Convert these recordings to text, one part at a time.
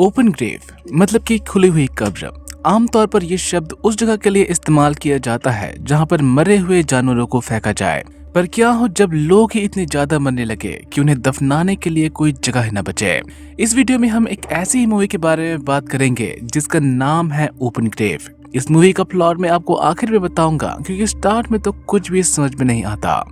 Open grave मतलब कि खुली हुई कब्र। आमतौर पर यह शब्द उस जगह के लिए इस्तेमाल किया जाता है जहां पर मरे हुए जानवरों को फेंका जाए। पर क्या हो जब लोग ही इतने ज्यादा मरने लगे कि उन्हें दफनाने के लिए कोई जगह न बचे। इस वीडियो में हम एक ऐसी मूवी के बारे में बात करेंगे जिसका नाम है ओपन ग्रेव। इस मूवी का प्लॉट मैं आपको आखिर में बताऊंगा क्योंकि स्टार्ट में तो कुछ भी समझ में नहीं आता।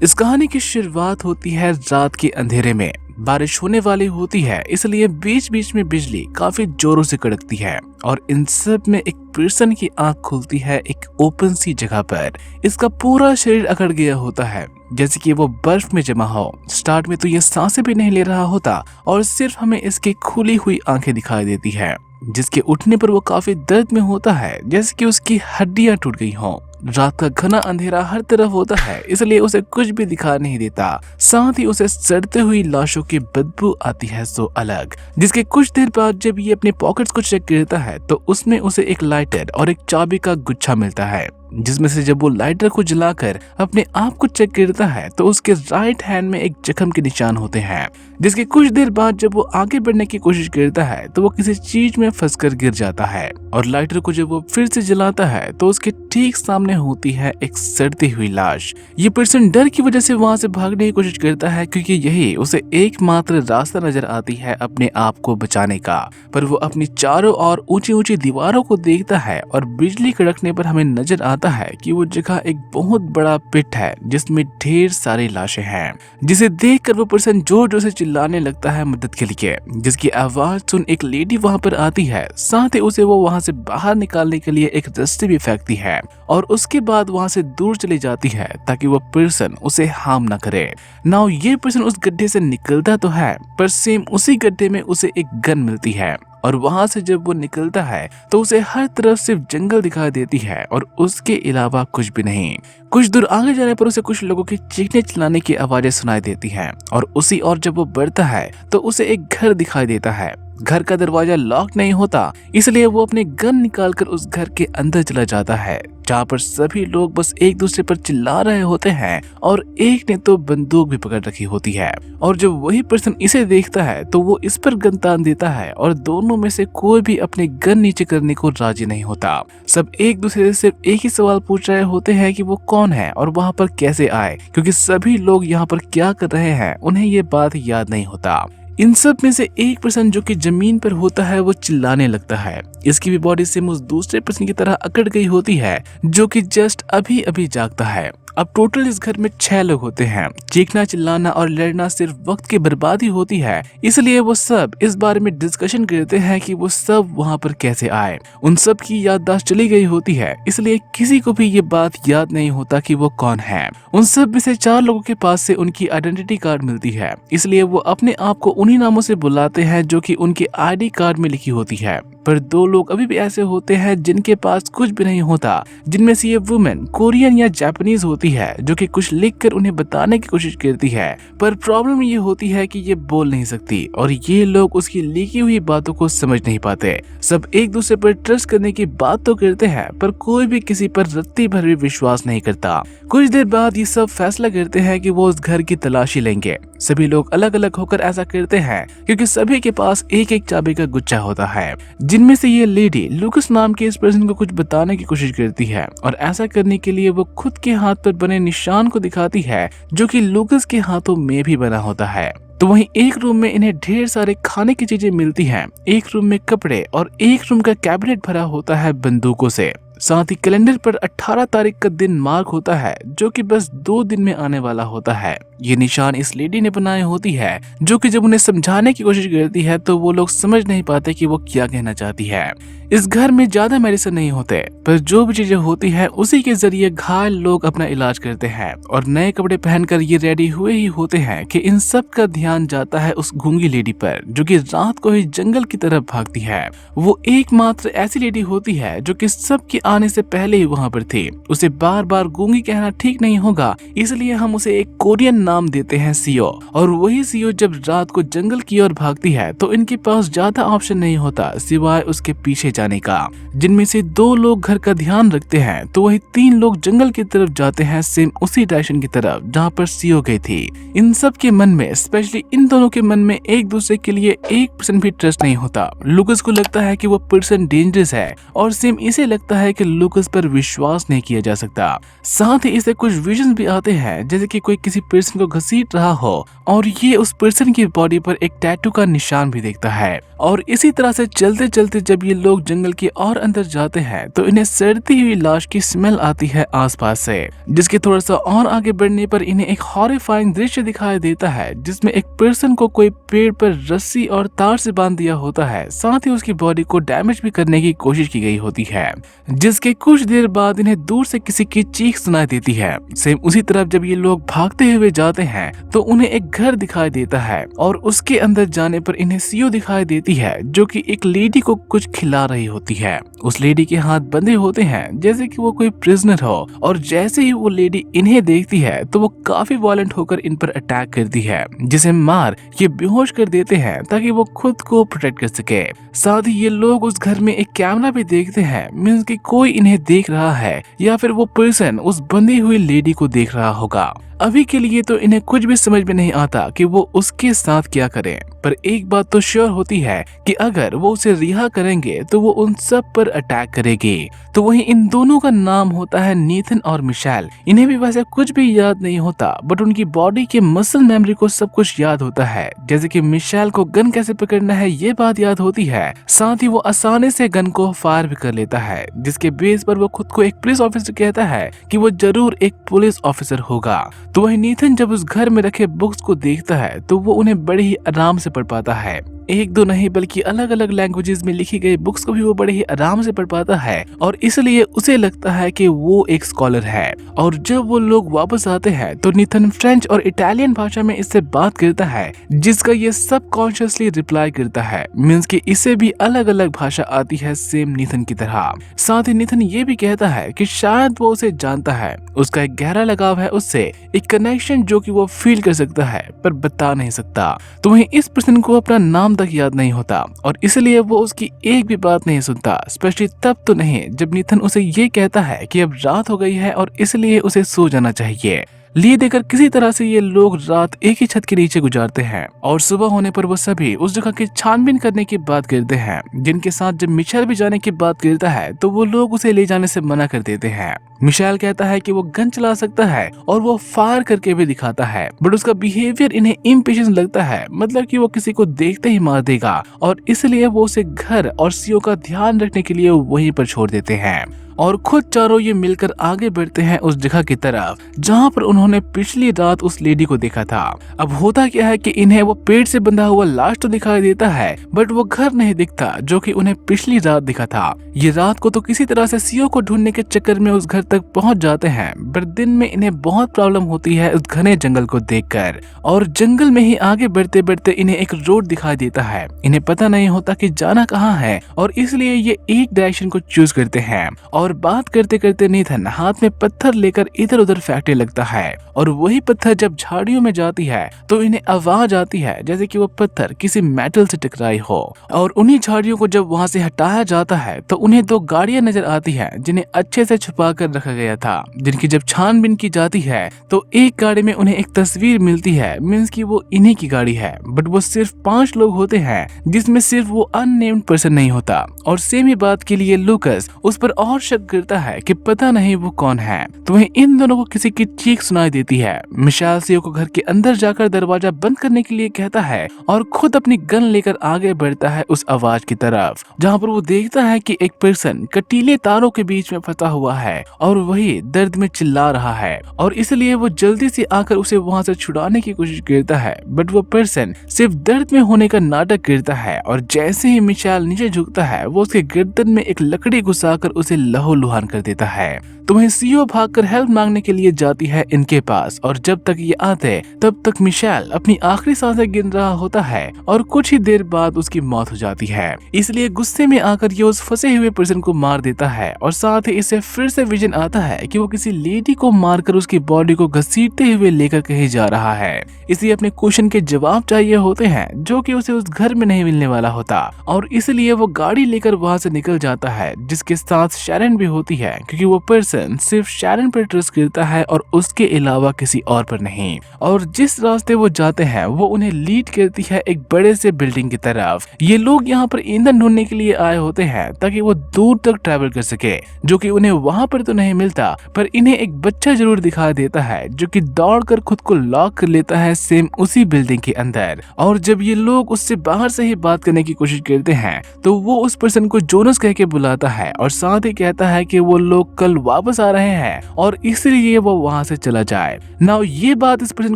इस कहानी की शुरुआत होती है रात के अंधेरे में। बारिश होने वाली होती है, इसलिए बीच बीच में बिजली काफी जोरों से कड़कती है और इन सब में एक पर्सन की आंख खुलती है एक ओपन सी जगह पर। इसका पूरा शरीर अकड़ गया होता है जैसे कि वो बर्फ में जमा हो। स्टार्ट में तो ये सांसें भी नहीं ले रहा होता और सिर्फ हमें इसकी खुली हुई आंखें दिखाई देती है, जिसके उठने पर वो काफी दर्द में होता है जैसे कि उसकी हड्डियां टूट गई हों। रात का घना अंधेरा हर तरफ होता है, इसलिए उसे कुछ भी दिखा नहीं देता। साथ ही उसे सड़ते हुई लाशों की बदबू आती है सो अलग। जिसके कुछ देर बाद जब ये अपने पॉकेट्स को चेक करता है तो उसमें उसे एक लाइटर और एक चाबी का गुच्छा मिलता है, जिसमें से जब वो लाइटर को जलाकर अपने आप को चेक करता है तो उसके राइट हैंड में एक जख्म के निशान होते हैं। जिसके कुछ देर बाद जब वो आगे बढ़ने की कोशिश करता है तो वो किसी चीज में फंसकर गिर जाता है और लाइटर को जब वो फिर से जलाता है तो उसके ठीक सामने होती है एक सड़ती हुई लाश। ये पर्सन डर की वजह से वहां से भागने की कोशिश करता है क्योंकि यही उसे एकमात्र रास्ता नजर आती है अपने आप को बचाने का। पर वो अपनी चारों ओर ऊंची ऊंची दीवारों को देखता है और बिजली कड़कने पर हमें नजर आता है कि वो जगह एक बहुत बड़ा पिट है जिसमें ढेर सारी लाशें हैं। जिसे देखकर वो पर्सन जोर जोर से चिल्लाने लगता है मदद के लिए, जिसकी आवाज सुन एक लेडी वहां पर आती है। साथ ही उसे वो वहां से बाहर निकालने के लिए एक रस्सी भी फेंकती है और उसके बाद वहां से दूर चली जाती है ताकि वो पर्सन उसे हार्म ना करे। नाउ ये पर्सन उस गड्ढे से निकलता तो है पर सेम उसी गड्ढे में उसे एक गन मिलती है और वहां से जब वो निकलता है तो उसे हर तरफ सिर्फ जंगल दिखाई देती है और उसके अलावा कुछ भी नहीं। कुछ दूर आगे जाने पर उसे कुछ लोगों की चीखने चिल्लाने की आवाजें सुनाई देती हैं और उसी और जब वो बढ़ता है तो उसे एक घर दिखाई देता है। घर का दरवाजा लॉक नहीं होता, इसलिए वो अपने गन निकालकर उस घर के अंदर चला जाता है जहाँ पर सभी लोग बस एक दूसरे पर चिल्ला रहे होते हैं और एक ने तो बंदूक भी पकड़ रखी होती है। और जब वही पर्सन इसे देखता है तो वो इस पर गन तान देता है और दोनों में से कोई भी अपने गन नीचे करने को राजी नहीं होता। सब एक दूसरे से सिर्फ एक ही सवाल पूछ रहे होते हैं कि वो कौन है और वहाँ पर कैसे आए, क्योंकि सभी लोग यहाँ पर क्या कर रहे हैं उन्हें ये बात याद नहीं होता। इन सब में से एक पर्सन जो कि जमीन पर होता है वो चिल्लाने लगता है। इसकी भी बॉडी सेम उस दूसरे पर्सन की तरह अकड़ गई होती है जो कि जस्ट अभी अभी जागता है। अब टोटल इस घर में 6 लोग होते हैं। चीखना चिल्लाना और लड़ना सिर्फ वक्त की बर्बादी होती है, इसलिए वो सब इस बारे में डिस्कशन करते हैं कि वो सब वहाँ पर कैसे आए। उन सब की याददाश्त चली गई होती है, इसलिए किसी को भी ये बात याद नहीं होता कि वो कौन है। उन सब में से 4 लोगों के पास से उनकी आइडेंटिटी कार्ड मिलती है, इसलिए वो अपने आप को उन्हीं नामों से बुलाते हैं जो कि उनके आईडी कार्ड में लिखी होती है। पर 2 लोग अभी भी ऐसे होते हैं जिनके पास कुछ भी नहीं होता, जिनमें से ये वुमेन कोरियन या जापानीज होती है जो कि कुछ लिखकर उन्हें बताने की कोशिश करती है। पर प्रॉब्लम ये होती है कि ये बोल नहीं सकती और ये लोग उसकी लिखी हुई बातों को समझ नहीं पाते। सब एक दूसरे पर ट्रस्ट करने की बात तो करते हैं पर कोई भी किसी पर रत्ती भर भी विश्वास नहीं करता। कुछ देर बाद ये सब फैसला करते हैं कि वो उस घर की तलाशी लेंगे। सभी लोग अलग अलग होकर ऐसा करते हैं क्योंकि सभी के पास एक एक चाबी का गुच्छा होता है, जिनमें से ये लेडी लूकस नाम के इस पर्सन को कुछ बताने की कोशिश करती है और ऐसा करने के लिए वो खुद के हाथ पर बने निशान को दिखाती है जो कि लूकस के हाथों में भी बना होता है। तो वहीं एक रूम में इन्हें ढेर सारे खाने की चीजें मिलती हैं, एक रूम में कपड़े और एक रूम का कैबिनेट भरा होता है बंदूकों से। साथ ही कैलेंडर पर 18 तारीख का दिन मार्क होता है जो कि बस 2 दिन में आने वाला होता है। ये निशान इस लेडी ने बनाई होती है जो कि जब उन्हें समझाने की कोशिश करती है तो वो लोग समझ नहीं पाते कि वो क्या कहना चाहती है। इस घर में ज्यादा मेडिसिन नहीं होते, पर जो भी चीजें होती है उसी के जरिए घायल लोग अपना इलाज करते हैं और नए कपड़े पहनकर ये रेडी हुए ही होते हैं कि इन सब का ध्यान जाता है उस गूंगी लेडी पर जो कि रात को ही जंगल की तरफ भागती है। वो एकमात्र ऐसी लेडी होती है जो कि सबकी आने से पहले ही वहाँ पर थी। उसे बार बार गूंगी कहना ठीक नहीं होगा, इसलिए हम उसे एक कोरियन नाम देते हैं सियो। और वही सियो जब रात को जंगल की ओर भागती है तो इनके पास ज्यादा ऑप्शन नहीं होता सिवाय उसके पीछे जाने का। जिनमें से 2 लोग घर का ध्यान रखते हैं तो वही 3 लोग जंगल की तरफ जाते हैं, सेम उसी डायरेक्शन की तरफ जहाँ पर सियो गई थी। इन सब के मन में, स्पेशली इन दोनों के मन में एक दूसरे के लिए 1% भी ट्रस्ट नहीं होता। लूकस को लगता है कि वो पर्सन डेंजरस है और सेम इसे लगता है कि लूकस पर विश्वास नहीं किया जा सकता। साथ ही इसे कुछ विजन भी आते हैं, जैसे कि कोई किसी पर्सन को घसीट रहा हो और ये उस पर्सन की बॉडी पर एक टैटू का निशान भी देखता है। और इसी तरह से चलते चलते जब ये लोग जंगल के और अंदर जाते हैं तो इन्हें सड़ती हुई लाश की स्मेल आती है आसपास से, जिसके थोड़ा सा और आगे बढ़ने पर इन्हें एक हॉरिफाइंग दृश्य दिखाई देता है जिसमें एक पर्सन को कोई पेड़ पर रस्सी और तार से बांध दिया होता है। साथ ही उसकी बॉडी को डैमेज भी करने की कोशिश की गई होती है, जिसके कुछ देर बाद इन्हें दूर से किसी की चीख सुनाई देती है। सेम उसी तरफ जब ये लोग भागते हुए जाते हैं तो उन्हें एक घर दिखाई देता है और उसके अंदर जाने पर इन्हें सियो दिखाई देती है जो कि एक लेडी को कुछ खिला रही होती है। उस लेडी के हाथ बंधे होते हैं जैसे कि वो कोई प्रिजनर हो, और जैसे ही वो लेडी इन्हें देखती है तो वो काफी वायलेंट होकर इन पर अटैक करती है, जिसे मार ये बेहोश कर देते हैं ताकि वो खुद को प्रोटेक्ट कर सके। साथ ही ये लोग उस घर में एक कैमरा भी देखते हैं, मींस कि कोई इन्हें देख रहा है या फिर वो पर्सन उस बंधी हुई लेडी को देख रहा होगा। अभी के लिए तो इन्हें कुछ भी समझ में नहीं आता कि वो उसके साथ क्या करें, पर एक बात तो श्योर होती है कि अगर वो उसे रिहा करेंगे तो वो उन सब पर अटैक करेगी। तो वहीं इन दोनों का नाम होता है नीथन और मिशेल। इन्हें भी वैसे कुछ भी याद नहीं होता, बट उनकी बॉडी के मसल मेमोरी को सब कुछ याद होता है, जैसे कि मिशेल को गन कैसे पकड़ना है ये बात याद होती है। साथ ही वो आसानी से गन को फायर भी कर लेता है, जिसके बेस पर वो खुद को एक पुलिस ऑफिसर कहता है कि वो जरूर एक पुलिस ऑफिसर होगा। तो वही नीथन जब उस घर में रखे बुक्स को देखता है तो वो उन्हें बड़े ही आराम से पढ़ पाता है। एक दो नहीं बल्कि अलग अलग लैंग्वेजेस में लिखी गई बुक्स को भी वो बड़े ही आराम से पढ़ पाता है, और इसलिए उसे लगता है कि वो एक स्कॉलर है। और जब वो लोग वापस आते हैं तो नीथन फ्रेंच और इटालियन भाषा में इससे बात करता है, जिसका ये सबकॉन्शियसली रिप्लाई करता है, मींस कि इसे भी अलग अलग भाषा आती है सेम नीथन की तरह। साथ ही नीथन ये भी कहता है कि शायद वो उसे जानता है, उसका एक गहरा लगाव है उससे, एक कनेक्शन जो कि वो फील कर सकता है पर बता नहीं सकता। तो वहीं इस पर्सन को अपना नाम तक याद नहीं होता और इसलिए वो उसकी एक भी बात नहीं सुनता, स्पेशली तब तो नहीं जब नीथन उसे ये कहता है कि अब रात हो गई है और इसलिए उसे सो जाना चाहिए। लिए देकर किसी तरह से ये लोग रात एक ही छत के नीचे गुजारते हैं और सुबह होने पर वो सभी उस जगह की छानबीन करने की बात करते हैं, जिनके साथ जब मिशेल भी जाने की बात करता है तो वो लोग उसे ले जाने से मना कर देते हैं। मिशेल कहता है कि वो गन चला सकता है और वो फायर करके भी दिखाता है, बट उसका बिहेवियर इन्हें इम्पेशेंस लगता है, मतलब कि वो किसी को देखते ही मार देगा, और इसलिए वो उसे घर और सीओ का ध्यान रखने के लिए वहीं पर छोड़ देते हैं। और खुद चारों ये मिलकर आगे बढ़ते हैं उस जगह की तरफ जहाँ पर उन्होंने पिछली रात उस लेडी को देखा था। अब होता क्या है कि इन्हें वो पेड़ से बंधा हुआ लाश तो दिखाई देता है, बट वो घर नहीं दिखता जो कि उन्हें पिछली रात दिखा था। ये रात को तो किसी तरह से सीओ को ढूंढने के चक्कर में उस घर तक पहुंच जाते हैं, बट दिन में इन्हें बहुत प्रॉब्लम होती है उस घने जंगल को देखकर। और जंगल में ही आगे बढ़ते बढ़ते इन्हें एक रोड दिखाई देता है। इन्हें पता नहीं होता कि जाना कहाँ है और इसलिए ये एक डायरेक्शन को चूज करते हैं। और बात करते करते नीथन हाथ में पत्थर लेकर इधर उधर फेंकने लगता है, और वही पत्थर जब झाड़ियों में जाती है तो इन्हें आवाज आती है जैसे कि वो पत्थर किसी मेटल से टकराई हो। और उन्हीं झाड़ियों को जब वहां से हटाया जाता है तो उन्हें दो गाड़ियां नजर आती हैं जिन्हें अच्छे से छुपा कर रखा गया था, जिनकी जब छानबीन की जाती है तो एक गाड़ी में उन्हें एक तस्वीर मिलती है, मींस कि वो इन्हीं की गाड़ी है, बट वो सिर्फ 5 लोग होते हैं जिसमें सिर्फ वो अननेम्ड पर्सन नहीं होता। और सेम ही बात के लिए लूकस उस पर और शक करता है कि पता नहीं वो कौन है। तो वहीं इन दोनों को किसी की चीख सुनाई देती है। मिशेल सीओ को घर के अंदर जाकर दरवाजा बंद करने के लिए कहता है और खुद अपनी गन लेकर आगे बढ़ता है उस आवाज की तरफ, जहां पर वो देखता है कि एक पर्सन कटीले तारों के बीच में फंसा हुआ है और वही दर्द में चिल्ला रहा है, और इसलिए वो जल्दी से आकर उसे वहां से छुड़ाने की कोशिश करता है, बट वो पर्सन सिर्फ दर्द में होने का नाटक करता है। और जैसे ही मिशेल नीचे झुकता है वो उसके गर्दन में एक लकड़ी घुसाकर उसे लहूलुहान कर देता है। तो वहीं सीओ भागकर हेल्प मांगने के लिए जाती है इनके पास, और जब तक ये आते तब तक मिशेल अपनी आखिरी सांसें गिन रहा होता है और कुछ ही देर बाद उसकी मौत हो जाती है। इसलिए गुस्से में आकर ये उस फंसे हुए पर्सन को मार देता है, और साथ ही इसे फिर से विजन आता है कि वो किसी लेडी को मारकर उसकी बॉडी को घसीटते हुए लेकर कहीं जा रहा है। इसलिए अपने क्वेश्चन के जवाब चाहिए होते हैं जो कि उसे उस घर में नहीं मिलने वाला होता, और इसलिए वो गाड़ी लेकर वहां से निकल जाता है, जिसके साथ शैरन भी होती है, क्योंकि वो पर्सन सिर्फ शैरन पर ट्रस्ट करता है और उसके अलावा किसी और पर नहीं। और जिस रास्ते वो जाते हैं वो उन्हें लीड करती है एक बड़े से बिल्डिंग की तरफ। ये लोग यहाँ पर ईंधन ढूंढने के लिए आए होते हैं ताकि वो दूर तक ट्रैवल कर सके, जो कि उन्हें वहां पर तो नहीं मिलता, पर इन्हें एक बच्चा जरूर दिखाई देता है जो कि दौड़कर खुद को लॉक कर लेता है सेम उसी बिल्डिंग के अंदर। और जब ये लोग उससे बाहर से ही बात करने की कोशिश करते हैं तो वो उस पर्सन को जोनस कह के बुलाता है, और साथ ही कहता है कि वो लोग कल वापस आ रहे हैं और इसलिए वो वहां से चला जाए। नाउ ये बात इस पर्सन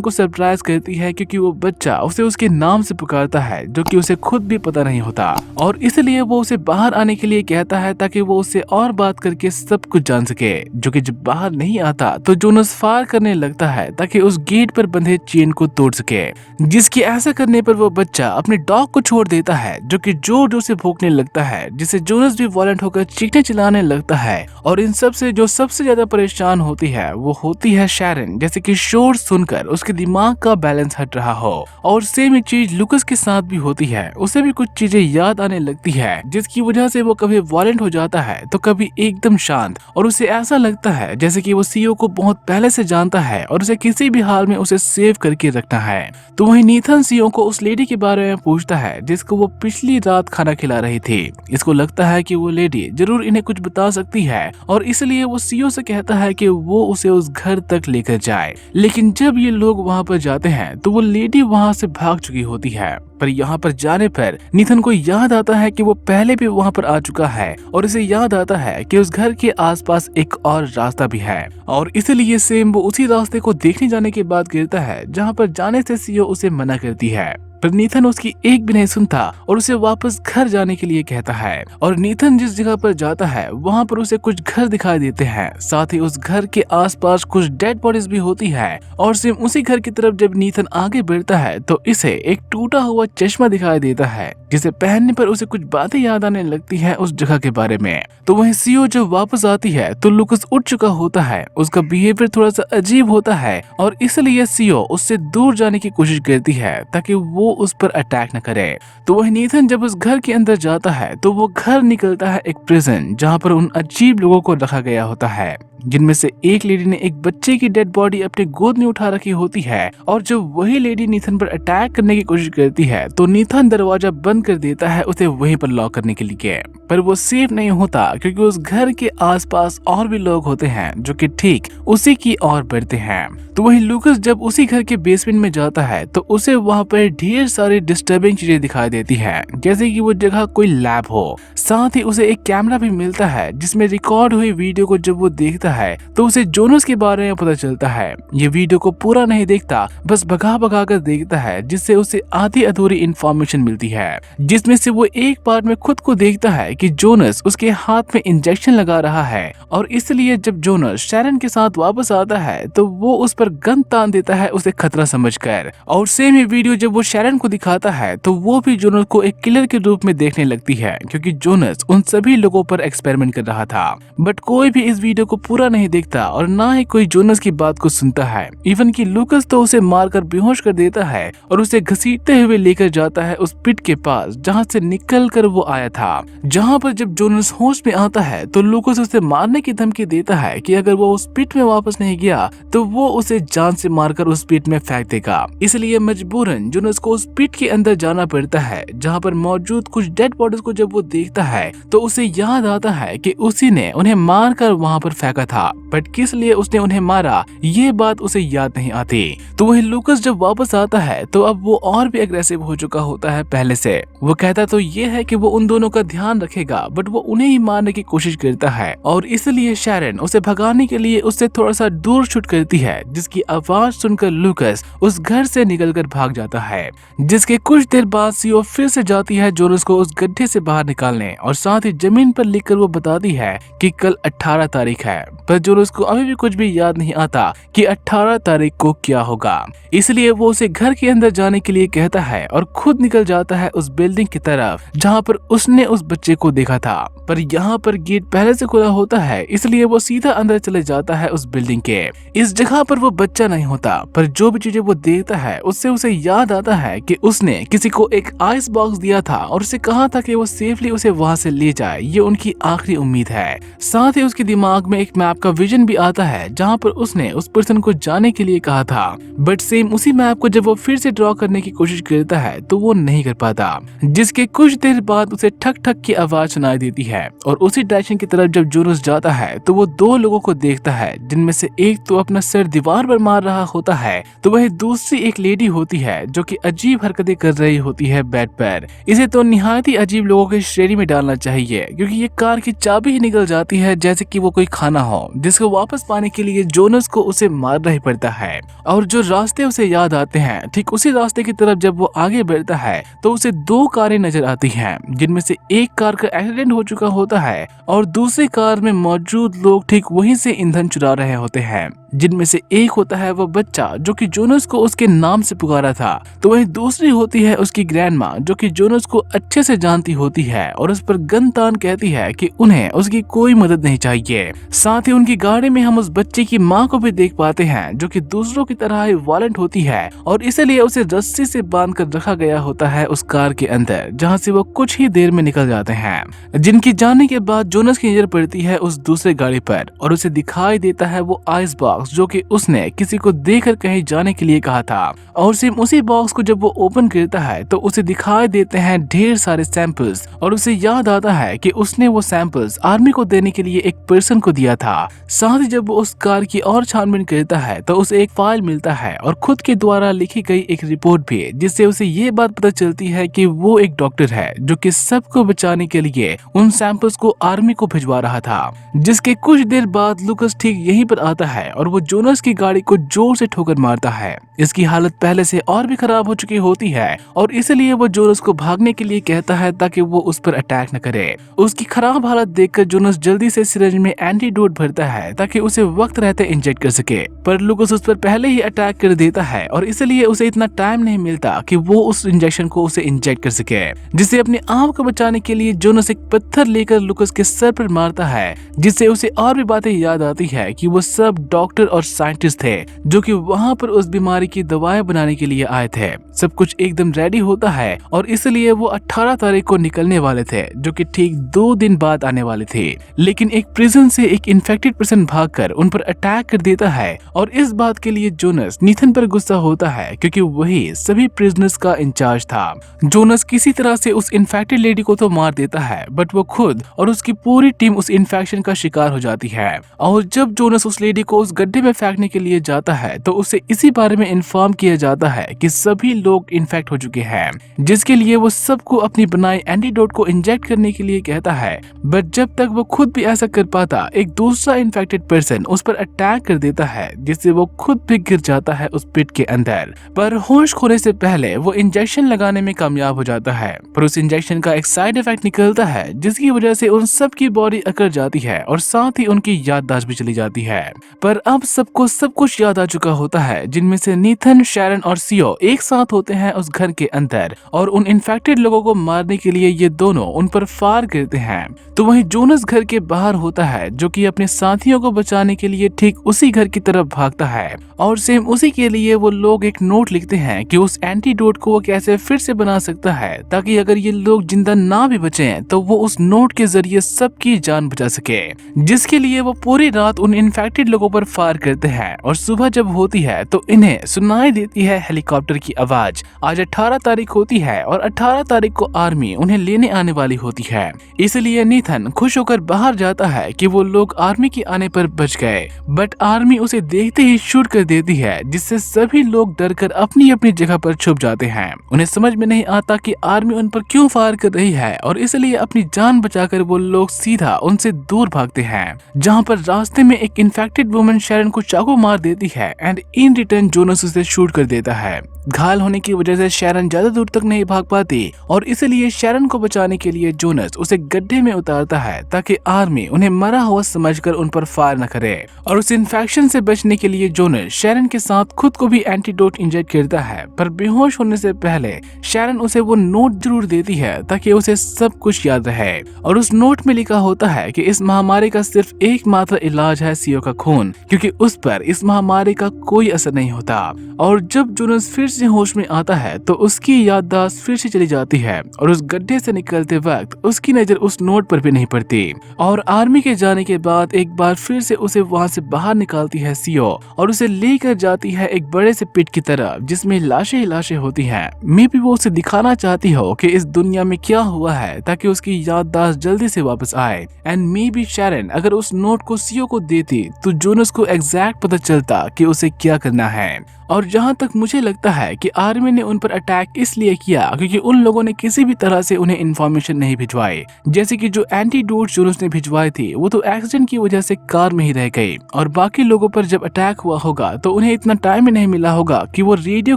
को सरप्राइज करती है, क्योंकि वो बच्चा उसे उसके नाम से पुकारता है जो कि उसे खुद भी पता नहीं होता, और इसलिए वो उसे बाहर आने के लिए कहता है ताकि वो उससे और बात करके सब कुछ जान सके। जो कि जब बाहर नहीं आता तो जोनस फायर करने लगता है ताकि उस गेट पर बंधे चेन को तोड़ सके, जिसकी ऐसा करने पर वो बच्चा अपने डॉग को छोड़ देता है जो कि जोर जोर से भौंकने लगता है, जिससे जोनस भी वॉलेंट होकर चीखने चिल्लाने लगता है। और इन सब से जो सबसे ज्यादा परेशान होती है वो होती है शैरन, जैसे कि शोर सुनकर उसके दिमाग का बैलेंस हट रहा हो। और सेम ही चीज लुकस के साथ भी होती है, उसे भी कुछ चीजें याद आने लगती है, जिसकी वजह से वो कभी वॉलेंट हो जाता है तो कभी एकदम शांत, और उसे ऐसा लगता है जैसे कि वो सीओ को बहुत पहले से जानता है और उसे किसी भी हाल में उसे सेव करके रखना है। तो वहीं नीथन सीओ को उस लेडी के बारे में पूछता है जिसको वो पिछली रात खाना खिला रही थी। इसको लगता है कि वो लेडी जरूर इन्हें कुछ बता सकती है, और इसलिए वो सीओ से कहता है कि वो उसे उस घर तक लेकर जाए। लेकिन जब ये लोग वहां पर जाते हैं तो वो लेडी वहां से भाग चुकी होती है, पर यहाँ पर जाने पर नीथन को याद आता है कि वो पहले भी वहाँ पर आ चुका है, और इसे याद आता है कि उस घर के आसपास एक और रास्ता भी है, और इसलिए सेम वो उसी रास्ते को देखने जाने की बात करता है जहाँ पर जाने से सीओ उसे मना करती है। पर नीथन उसकी एक भी नहीं सुनता और उसे वापस घर जाने के लिए कहता है। और नीथन जिस जगह पर जाता है वहाँ पर उसे कुछ घर दिखाई देते हैं, साथ ही उस घर के आसपास कुछ डेड बॉडीज भी होती है। और सेम उसी घर की तरफ जब नीथन आगे बढ़ता है तो इसे एक टूटा हुआ चश्मा दिखाई देता है, जिसे पहनने पर उसे कुछ बातें याद आने लगती है उस जगह के बारे में। तो वहीं सीओ जब वापस आती है तो लुकस उठ चुका होता है, उसका बिहेवियर थोड़ा सा अजीब होता है, और इसलिए सीओ उससे दूर जाने की कोशिश करती है ताकि वो उस पर अटैक न करे। तो वही नीथन जब उस घर के अंदर जाता है तो वो घर निकलता है एक प्रिजन, जहाँ पर उन अजीब लोगों को रखा गया होता है, जिनमें से एक लेडी ने एक बच्चे की डेड बॉडी अपने गोद में उठा रखी होती है। और जब वही लेडी नीथन पर अटैक करने की कोशिश करती है तो नीथन दरवाजा बंद कर देता है उसे वहीं पर लॉक करने के लिए, पर वो सेफ नहीं होता क्योंकि उस घर के आसपास और भी लोग होते हैं जो कि ठीक उसी की ओर बढ़ते हैं। तो वही लुकस जब उसी घर के बेसमेंट में जाता है तो उसे वहाँ पर ढेर सारी डिस्टर्बिंग चीजें दिखाई देती है, जैसे कि वो जगह कोई लैब हो। साथ ही उसे एक कैमरा भी मिलता है जिसमें रिकॉर्ड हुई वीडियो को जब वो देखता है तो उसे जोनस के बारे में पता चलता है। ये वीडियो को पूरा नहीं देखता, बस भगा भगा कर देखता है, जिससे उसे आधी अधूरी इंफॉर्मेशन मिलती है, जिसमें से वो एक पार्ट में खुद को देखता है कि जोनस उसके हाथ में इंजेक्शन लगा रहा है। और इसलिए जब जोनस शैरन के साथ वापस आता है तो वो उस पर गन तान देता है उसे खतरा समझकर। और सेम ही वीडियो जब वो शैरन को दिखाता है तो वो भी जोनस को एक किलर के रूप में देखने लगती है, क्योंकि जोनस उन सभी लोगों पर एक्सपेरिमेंट कर रहा था। बट कोई भी इस वीडियो को पूरा नहीं देखता और ना ही कोई जोनस की बात को सुनता है। इवन कि लुकस तो उसे मारकर बेहोश कर देता है और उसे घसीटते हुए लेकर जाता है उस पिट के पास जहाँ से निकल कर वो आया था। जहाँ पर जब जोनस होश में आता है तो लुकस उसे मारने की धमकी देता है कि अगर वो उस पिट में वापस नहीं गया तो वो उसे जान से मारकर उस पिट में फेंक देगा। इसलिए मजबूरन जोनस को उस पिट के अंदर जाना पड़ता है, जहाँ पर मौजूद कुछ डेड बॉडीज को जब वो देखता है तो उसे याद आता है कि उसी ने उन्हें मारकर वहाँ पर फेंका था, बट किस लिए उसने उन्हें मारा ये बात उसे याद नहीं आती। तो वही लुकस जब वापस आता है तो अब वो और भी एग्रेसिव हो चुका होता है पहले से। वो कहता तो ये है कि वो उन दोनों का ध्यान रखेगा, बट वो उन्हें ही मारने की कोशिश करता है। और इसलिए शैरन उसे भगाने के लिए उससे थोड़ा सा दूर शूट करती है, जिसकी आवाज सुनकर लुकस उस घर से निकलकर भाग जाता है। जिसके कुछ देर बाद सीओ फिर से जाती है जोनस को उस गड्ढे से बाहर निकालने, और साथ ही जमीन पर लिखकर वो बताती है कि कल 18 तारीख है। पर जोनस को अभी भी कुछ भी याद नहीं आता कि 18 तारीख को क्या होगा। इसलिए वो उसे घर के अंदर जाने के लिए कहता है और खुद निकल जाता है उस बिल्डिंग की तरफ जहाँ पर उसने उस बच्चे को देखा था। पर यहाँ पर गेट पहले से खुला होता है, इसलिए वो सीधा अंदर चले जाता है उस बिल्डिंग के। इस जगह पर वो बच्चा नहीं होता, पर जो भी चीजें वो देखता है उससे उसे याद आता है कि उसने किसी को एक आइस बॉक्स दिया था और उसे कहा था कि वो सेफली उसे वहाँ से ले जाए। ये उनकी आखिरी उम्मीद है। साथ ही उसके दिमाग में एक मैप का विजन भी आता है जहाँ पर उसने उस पर्सन को जाने के लिए कहा था। बट सेम उसी मैप को जब वो फिर से ड्रॉ करने की कोशिश करता है तो वो नहीं कर पाता, जिसके कुछ देर बाद उसे ठक ठक की आवाज सुनाई देती है। और उसी डायरेक्शन की तरफ जब जोनस जाता है तो वो दो लोगों को देखता है, जिनमें से एक तो अपना सर दीवार पर मार रहा होता है, तो वह दूसरी एक लेडी होती है जो कि अजीब हरकतें कर रही होती है बेड पर। इसे तो निहायत ही अजीब लोगों की श्रेणी में डालना चाहिए, क्योंकि ये कार की चाबी ही निकल जाती है जैसे कि वो कोई खाना हो, जिसको वापस पाने के लिए जोनस को उसे मारना ही पड़ता है। और जो रास्ते उसे याद आते हैं, ठीक उसी रास्ते की तरफ जब वो आगे बढ़ता है तो उसे दो कारें नजर आती हैं, जिनमें से एक कार का एक्सीडेंट हो चुका होता है और दूसरी कार में मौजूद लोग ठीक वहीं से ईंधन चुरा रहे होते हैं, जिनमें से एक होता है वो बच्चा जो कि जोनस को उसके नाम से पुकारा था, तो वही दूसरी होती है उसकी ग्रैंडमा जो कि जोनस को अच्छे से जानती होती है और उस पर गन तान कहती है कि उन्हें उसकी कोई मदद नहीं चाहिए। साथ ही उनकी गाड़ी में हम उस बच्चे की माँ को भी देख पाते हैं जो कि दूसरों की तरह ही वायलेंट होती है और इसलिए उसे रस्सी से बांध कर रखा गया होता है उस कार के अंदर, जहाँ से वो कुछ ही देर में निकल जाते हैं। जिनकी जाने के बाद जोनस की नजर पड़ती है उस दूसरे गाड़ी पर और उसे दिखाई देता है वो आइस बॉक्स जो कि उसने किसी को देकर कहीं जाने के लिए कहा था। और सेम उसी बॉक्स को जब वो ओपन करता है तो उसे दिखाई देते हैं ढेर सारे सैंपल्स और उसे याद आता है कि उसने वो सैंपल्स आर्मी को देने के लिए एक पर्सन को दिया था। साथ ही जब वो उस कार की और छानबीन करता है तो उसे एक फाइल मिलता है और खुद के द्वारा लिखी गई एक रिपोर्ट भी, जिससे उसे ये बात पता चलती है कि वो एक डॉक्टर है जो कि सबको बचाने के लिए उन सैंपल्स को आर्मी को भिजवा रहा था। जिसके कुछ देर बाद लुकस ठीक यहीं पर आता है और वो जोनस की गाड़ी को जोर से ठोकर मारता है। इसकी हालत पहले से और भी खराब हो चुकी होती है और इसलिए वो जोनस को भागने के लिए कहता है ताकि वो उस पर अटैक न करे। उसकी खराब हालत देखकर जोनस जल्दी से सिरिंज में एंटीडोट भरता है ताकि उसे वक्त रहते इंजेक्ट कर सके, पर लुकस उस पर पहले ही अटैक कर देता है और इसलिए उसे इतना टाइम नहीं मिलता कि वो उस इंजेक्शन को उसे इंजेक्ट कर सके। जिससे अपने आप को बचाने के लिए जोनस एक पत्थर लेकर लुकस के सर पर मारता है, जिससे उसे और भी बातें याद आती है कि वो सब डॉक्टर और साइंटिस्ट थे जो कि वहाँ पर उस बीमारी की दवाएं बनाने के लिए आए थे। सब कुछ एकदम रेडी होता है और इसलिए वो 18 तारीख को निकलने वाले थे, जो कि ठीक 2 दिन बाद आने वाले थे। लेकिन एक प्रिजन से एक इन्फेक्टेड पर्सन भागकर उन पर अटैक कर देता है और इस बात के लिए जोनस नीथन पर गुस्सा होता है क्योंकि वही सभी प्रिजनर्स का इंचार्ज था। जोनस किसी तरह से उस इन्फेक्टेड लेडी को तो मार देता है, बट वो खुद और उसकी पूरी टीम उस इन्फेक्शन का शिकार हो जाती है। और जब जोनस उस लेडी को उस गड्ढे में फेंकने के लिए जाता है तो उसे इसी बारे में इन्फॉर्म किया जाता है कि सभी लोग इन्फेक्ट हो चुके हैं, जिसके लिए वो सबको अपनी बनाई एंटीडोट को इंजेक्ट करने के लिए कहता है। बट जब तक वो खुद भी ऐसा कर पाता, एक दूसरा इन्फेक्टेड पर्सन उस पर अटैक कर देता है, जिससे वो खुद भी गिर जाता है उस पिट के अंदर। पर होश खोने से पहले वो इंजेक्शन लगाने में कामयाब हो जाता है, पर उस इंजेक्शन का एक साइड इफेक्ट निकलता है जिसकी वजह से उन सब की बॉडी अकड़ जाती है और साथ ही उनकी याददाश्त भी चली जाती है। पर अब सबको सब कुछ याद आ चुका होता है, जिनमें से नीथन, शैरन और सियो एक साथ होते हैं उस घर के अंदर और उन इन्फेक्टेड लोगों को मारने के लिए ये दोनों उन पर फायर करते हैं। तो वहीं जोनस घर के बाहर होता है जो कि अपने साथियों को बचाने के लिए ठीक उसी घर की तरफ भागता है और सेम उसी के लिए वो लोग एक नोट लिखते हैं कि उस एंटीडोट को वो कैसे फिर से बना सकता है, ताकि अगर ये लोग जिंदा ना भी बचे तो वो उस नोट के जरिए सबकी जान बचा सके। जिसके लिए वो पूरी रात उन इन्फेक्टेड लोगों पर फायर करते हैं और सुबह जब होती है तो इन्हें सुनाई देती है हेलीकॉप्टर की आवाज। आज 18 तारीख होती है और 18 तारीख को आर्मी उन्हें लेने आने वाली होती है, इसलिए नीथन खुश होकर बाहर जाता है कि वो लोग आर्मी के आने पर बच गए। बट आर्मी उसे देखते ही शूट कर देती है, जिससे सभी लोग डरकर अपनी अपनी जगह पर छुप जाते हैं। उन्हें समझ में नहीं आता कि आर्मी उन पर क्यों फायर कर रही है और इसलिए अपनी जान बचाकर वो लोग सीधा उनसे दूर भागते हैं, जहाँ पर रास्ते में एक इन्फेक्टेड वुमन शैरन को चाकू मार देती है एंड इन रिटर्न जोनस उसे शूट कर देता है। घायल होने की वजह से शैरन ज्यादा दूर तक नहीं भाग पाती और इसलिए शैरन को बचाने के लिए जोनस उसे गड्ढे में उतारता है ताकि आर्मी उन्हें मरा हुआ समझकर उन पर फायर न करे। और उस इन्फेक्शन से बचने के लिए जोनस शैरन के साथ खुद को भी एंटीडोट इंजेक्ट करता है, पर बेहोश होने से पहले शैरन उसे वो नोट जरूर देती है ताकि उसे सब कुछ याद रहे। और उस नोट में लिखा होता है कि इस महामारी का सिर्फ एकमात्र इलाज है सीओ का खून, क्योंकि उस पर इस महामारी का कोई असर नहीं होता। और जब जोनस फिर से होश में आता है तो उसकी याददाश्त फिर से चली जाती है और उस गड्ढे से निकलते वक्त उसकी नजर उस नोट पर भी नहीं पड़ती। और आर्मी के जाने के बाद एक बार फिर से उसे वहां से बाहर निकालती है सीओ और उसे लेकर जाती है एक बड़े से पिट की तरफ जिसमें लाशें ही लाशें होती हैं। मे बी वो उसे दिखाना चाहती हो कि इस दुनिया में क्या हुआ है ताकि उसकी याददाश्त जल्दी से वापस आए। एंड मे बी शैरन अगर उस नोट को सीओ को देती तो जोनस को एग्जैक्ट पता चलता कि उसे क्या करना है। और जहां तक मुझे लगता है कि आर्मी ने उन पर अटैक इसलिए किया क्योंकि उन लोगों ने किसी भी तरह से उन्हें इन्फॉर्मेशन नहीं भिजवाई। जैसे कि जो एंटीडोट जोनस ने भिजवाई थी वो तो एक्सीडेंट की वजह से कार में ही रह गई, और बाकी लोगों पर जब अटैक हुआ होगा तो उन्हें इतना टाइम ही नहीं मिला होगा कि वो रेडियो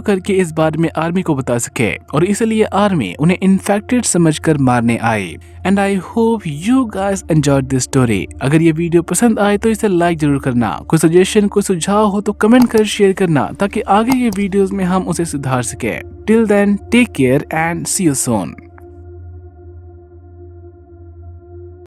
करके इस बारे में आर्मी को बता सके, और इसलिए आर्मी उन्हें इन्फेक्टेड समझकर मारने आई। And I hope you guys enjoyed this story. अगर ये वीडियो पसंद आए तो इसे लाइक जरूर करना, कोई सजेशन कोई सुझाव हो तो कमेंट कर शेयर करना ताकि आगे के वीडियोस में हम उसे सुधार सके। Till then take care and see you soon.